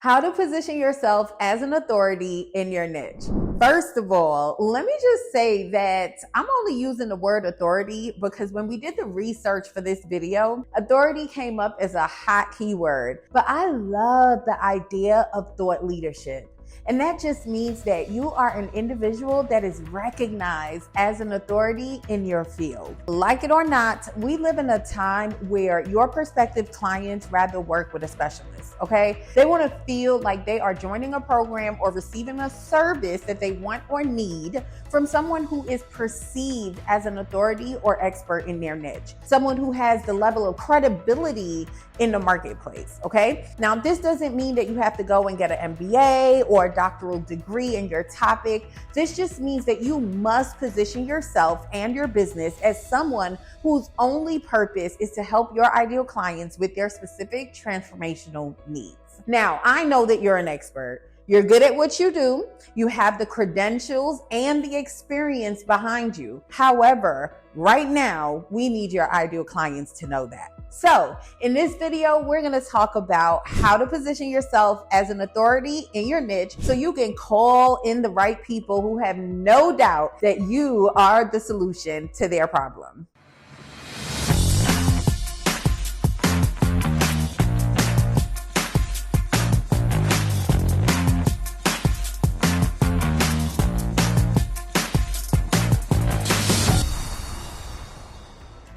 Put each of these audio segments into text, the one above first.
How to position yourself as an authority in your niche. First of all, let me just say that I'm only using the word authority because when we did the research for this video, authority came up as a hot keyword. But I love the idea of thought leadership. And that just means that you are an individual that is recognized as an authority in your field. Like it or not, we live in a time where your prospective clients rather work with a specialist, okay? They want to feel like they are joining a program or receiving a service that they want or need from someone who is perceived as an authority or expert in their niche, someone who has the level of credibility in the marketplace, okay? Now, this doesn't mean that you have to go and get an MBA or a doctoral degree in your topic. This just means that you must position yourself and your business as someone whose only purpose is to help your ideal clients with their specific transformational needs. Now, I know that you're an expert. You're good at what you do. You have the credentials and the experience behind you. However, right now, we need your ideal clients to know that. So in this video, we're going to talk about how to position yourself as an authority in your niche so you can call in the right people who have no doubt that you are the solution to their problem.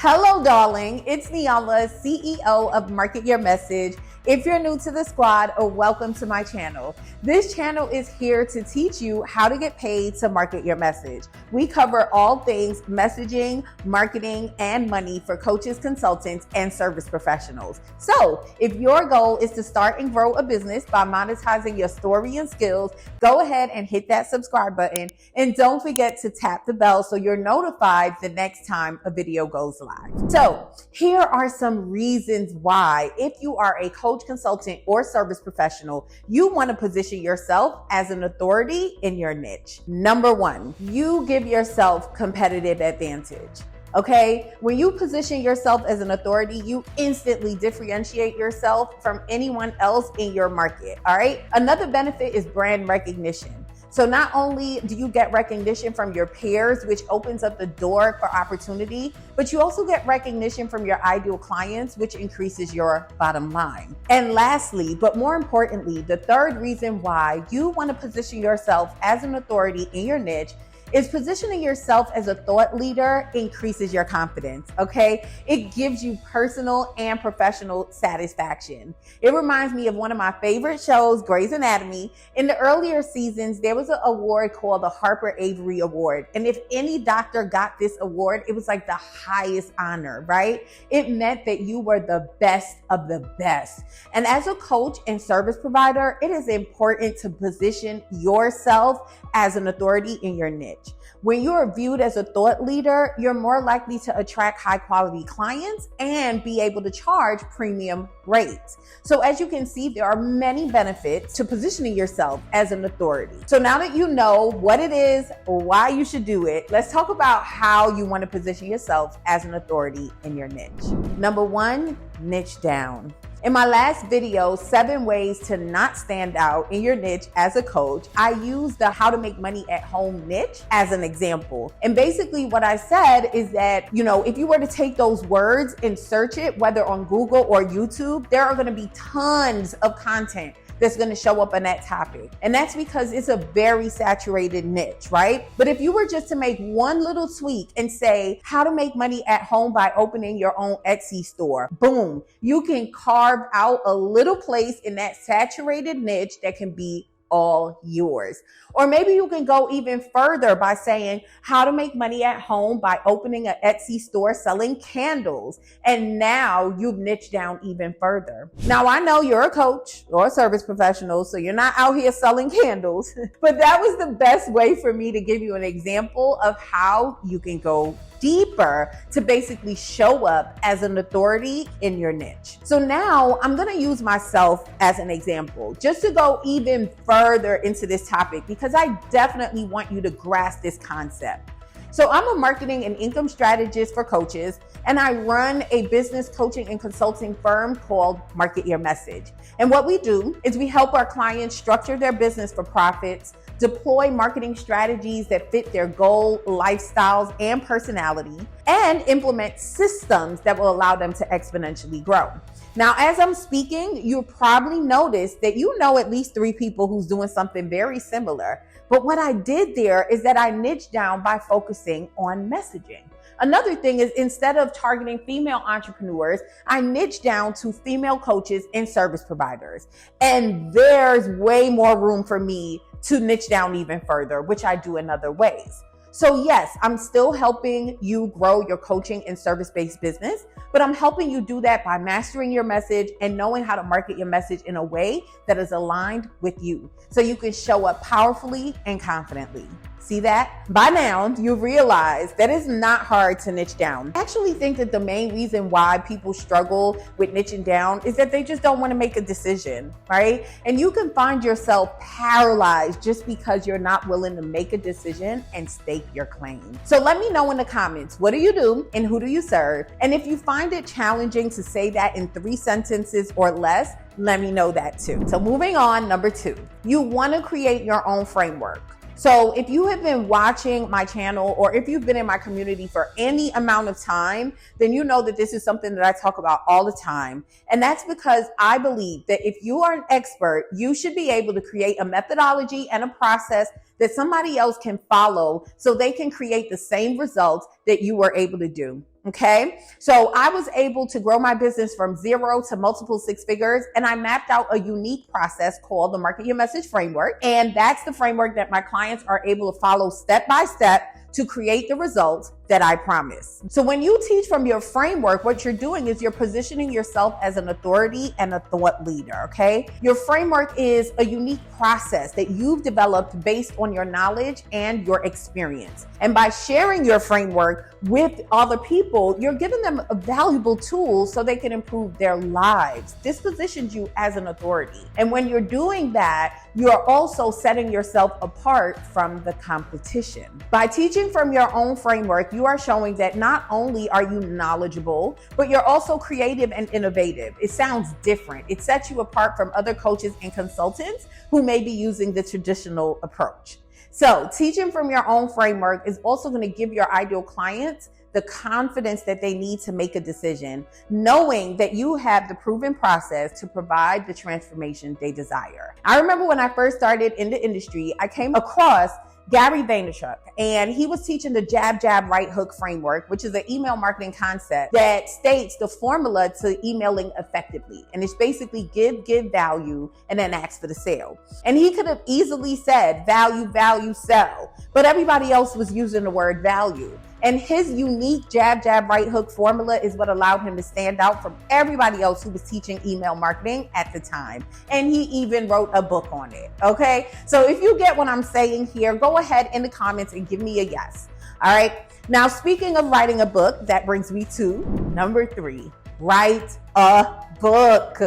Hello, darling. It's Nyala, CEO of Market Your Message. If you're new to the squad, welcome to my channel. This channel is here to teach you how to get paid to market your message. We cover all things messaging, marketing, and money for coaches, consultants, and service professionals. So if your goal is to start and grow a business by monetizing your story and skills, go ahead and hit that subscribe button. And don't forget to tap the bell so you're notified the next time a video goes live. So here are some reasons why, if you are a coach, consultant, or service professional, you want to position yourself as an authority in your niche. Number one, you give yourself competitive advantage. Okay, when you position yourself as an authority, you instantly differentiate yourself from anyone else in your market. All right. Another benefit is brand recognition. So not only do you get recognition from your peers, which opens up the door for opportunity, but you also get recognition from your ideal clients, which increases your bottom line. And lastly, but more importantly, the third reason why you want to position yourself as an authority in your niche is positioning yourself as a thought leader increases your confidence, okay? It gives you personal and professional satisfaction. It reminds me of one of my favorite shows, Grey's Anatomy. In the earlier seasons, there was an award called the Harper Avery Award. And if any doctor got this award, it was like the highest honor, right? It meant that you were the best of the best. And as a coach and service provider, it is important to position yourself as an authority in your niche. When you are viewed as a thought leader, you're more likely to attract high quality clients and be able to charge premium rates. So as you can see, there are many benefits to positioning yourself as an authority. So now that you know what it is, why you should do it, let's talk about how you want to position yourself as an authority in your niche. Number one, niche down. In my last video, 7 ways to not stand out in your niche as a coach, I used the how to make money at home niche as an example. And basically what I said is that, if you were to take those words and search it, whether on Google or YouTube, there are going to be tons of content that's going to show up on that topic. And that's because it's a very saturated niche, right? But if you were just to make one little tweak and say how to make money at home by opening your own Etsy store, boom, you can carve out a little place in that saturated niche that can be all yours. Or maybe you can go even further by saying how to make money at home by opening an Etsy store selling candles. And now you've niched down even further. Now I know you're a coach or a service professional, so you're not out here selling candles, but that was the best way for me to give you an example of how you can go deeper to basically show up as an authority in your niche. So now I'm going to use myself as an example just to go even further into this topic because I definitely want you to grasp this concept. So I'm a marketing and income strategist for coaches, and I run a business coaching and consulting firm called Market Your Message. And what we do is we help our clients structure their business for profits, deploy marketing strategies that fit their goal, lifestyles, and personality, and implement systems that will allow them to exponentially grow. Now, as I'm speaking, you'll probably notice that you know at least 3 people who's doing something very similar. But what I did there is that I niched down by focusing on messaging. Another thing is, instead of targeting female entrepreneurs, I niched down to female coaches and service providers. And there's way more room for me to niche down even further, which I do in other ways. So yes, I'm still helping you grow your coaching and service-based business, but I'm helping you do that by mastering your message and knowing how to market your message in a way that is aligned with you, so you can show up powerfully and confidently. See that? By now, you've realized that it's not hard to niche down. I actually think that the main reason why people struggle with niching down is that they just don't want to make a decision, right? And you can find yourself paralyzed just because you're not willing to make a decision and stake your claim. So let me know in the comments, what do you do and who do you serve? And if you find it challenging to say that in 3 sentences or less, let me know that too. So moving on, number 2, you want to create your own framework. So if you have been watching my channel, or if you've been in my community for any amount of time, then you know that this is something that I talk about all the time. And that's because I believe that if you are an expert, you should be able to create a methodology and a process that somebody else can follow so they can create the same results that you were able to do. Okay. So I was able to grow my business from 0 to multiple 6 figures. And I mapped out a unique process called the Market Your Message framework. And that's the framework that my clients are able to follow step by step to create the results that I promise. So when you teach from your framework, what you're doing is you're positioning yourself as an authority and a thought leader, okay? Your framework is a unique process that you've developed based on your knowledge and your experience. And by sharing your framework with other people, you're giving them a valuable tool so they can improve their lives. This positions you as an authority. And when you're doing that, you're also setting yourself apart from the competition. By teaching from your own framework, you are showing that not only are you knowledgeable, but you're also creative and innovative. It sounds different. It sets you apart from other coaches and consultants who may be using the traditional approach. So teaching from your own framework is also going to give your ideal clients the confidence that they need to make a decision, knowing that you have the proven process to provide the transformation they desire. I remember when I first started in the industry, I came across Gary Vaynerchuk, and he was teaching the jab, jab, right hook framework, which is an email marketing concept that states the formula to emailing effectively. And it's basically give value, and then ask for the sale. And he could have easily said value, sell, but everybody else was using the word value. And his unique jab, jab, right hook formula is what allowed him to stand out from everybody else who was teaching email marketing at the time. And he even wrote a book on it, okay? So if you get what I'm saying here, go ahead in the comments and give me a yes, all right? Now, speaking of writing a book, that brings me to number 3, write a book.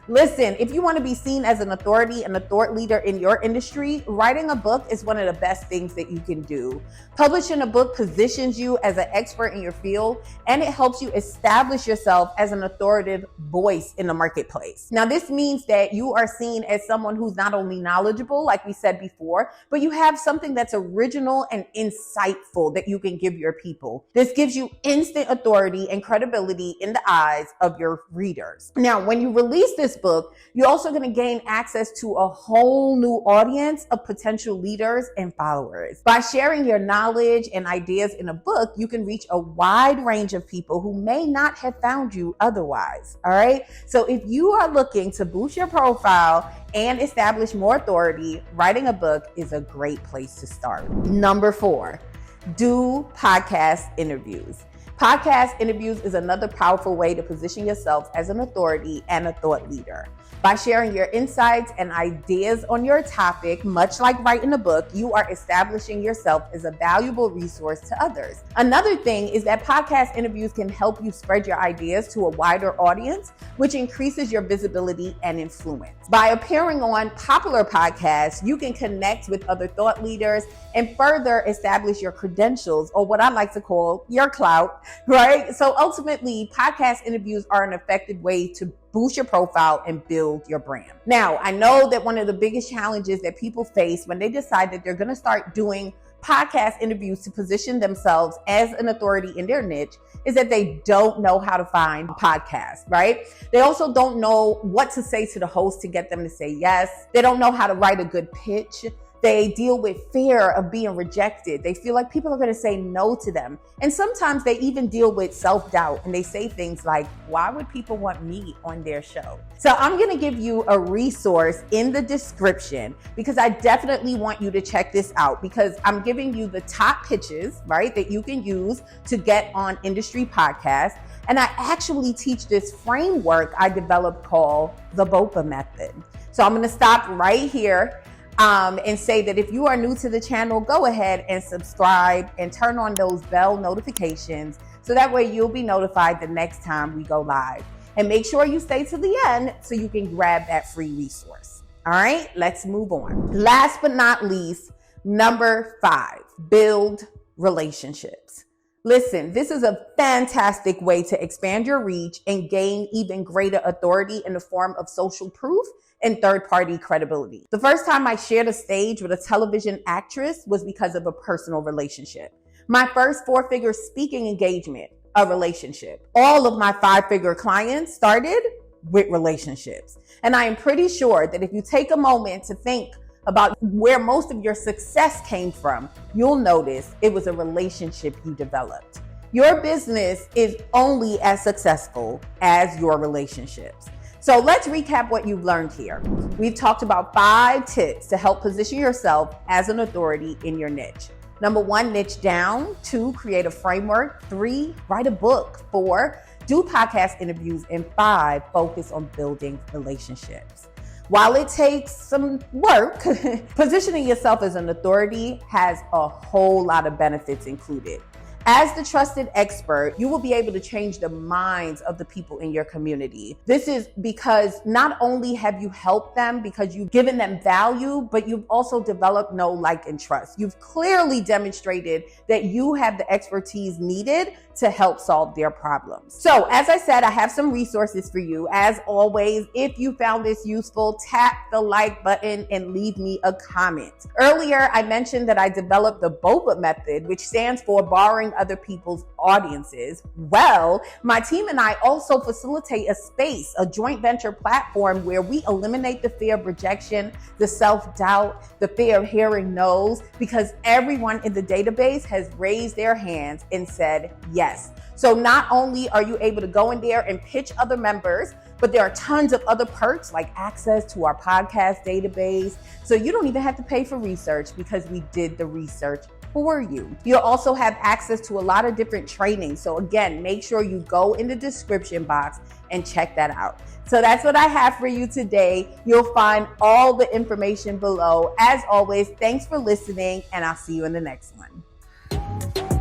Listen, if you want to be seen as an authority and a thought leader in your industry, writing a book is one of the best things that you can do. Publishing a book positions you as an expert in your field, and it helps you establish yourself as an authoritative voice in the marketplace. Now, this means that you are seen as someone who's not only knowledgeable, like we said before, but you have something that's original and insightful that you can give your people. This gives you instant authority and credibility in the eyes of your readers. Now, when you release this book, you're also going to gain access to a whole new audience of potential leaders and followers. By sharing your knowledge and ideas in a book, you can reach a wide range of people who may not have found you otherwise. All right. So if you are looking to boost your profile and establish more authority, writing a book is a great place to start. Number 4, do podcast interviews. Podcast interviews is another powerful way to position yourself as an authority and a thought leader. By sharing your insights and ideas on your topic, much like writing a book, you are establishing yourself as a valuable resource to others. Another thing is that podcast interviews can help you spread your ideas to a wider audience, which increases your visibility and influence. By appearing on popular podcasts, you can connect with other thought leaders and further establish your credentials, or what I like to call your clout, right? So ultimately, podcast interviews are an effective way to boost your profile and build your brand. Now, I know that one of the biggest challenges that people face when they decide that they're going to start doing podcast interviews to position themselves as an authority in their niche is that they don't know how to find podcasts, right? They also don't know what to say to the host to get them to say yes. They don't know how to write a good pitch. They deal with fear of being rejected. They feel like people are going to say no to them. And sometimes they even deal with self-doubt, and they say things like, why would people want me on their show? So I'm going to give you a resource in the description because I definitely want you to check this out, because I'm giving you the top pitches, right, that you can use to get on industry podcasts. And I actually teach this framework I developed called the BOPA method. So I'm going to stop right here and say that if you are new to the channel, go ahead and subscribe and turn on those bell notifications so that way you'll be notified the next time we go live. And make sure you stay to the end so you can grab that free resource. All right, let's move on. Last but not least, number 5, build relationships. Listen, this is a fantastic way to expand your reach and gain even greater authority in the form of social proof and third-party credibility. The first time I shared a stage with a television actress was because of a personal relationship. My first 4-figure speaking engagement, a relationship. All of my 5-figure clients started with relationships. And I am pretty sure that if you take a moment to think about where most of your success came from, you'll notice it was a relationship you developed. Your business is only as successful as your relationships. So let's recap what you've learned here. We've talked about 5 tips to help position yourself as an authority in your niche. Number 1, niche down. 2, create a framework. 3, write a book. 4, do podcast interviews. And 5, focus on building relationships. While it takes some work, positioning yourself as an authority has a whole lot of benefits included. As the trusted expert, you will be able to change the minds of the people in your community. This is because not only have you helped them because you've given them value, but you've also developed know, like, and trust. You've clearly demonstrated that you have the expertise needed to help solve their problems. So as I said, I have some resources for you. As always, if you found this useful, tap the like button and leave me a comment. Earlier, I mentioned that I developed the BOPA method, which stands for borrowing other people's audiences. Well, my team and I also facilitate a space, a joint venture platform where we eliminate the fear of rejection, the self-doubt, the fear of hearing no's, because everyone in the database has raised their hands and said yes. So not only are you able to go in there and pitch other members, but there are tons of other perks like access to our podcast database. So you don't even have to pay for research because we did the research for you. You'll also have access to a lot of different trainings. So again, make sure you go in the description box and check that out. So that's what I have for you today. You'll find all the information below. As always, thanks for listening, and I'll see you in the next one.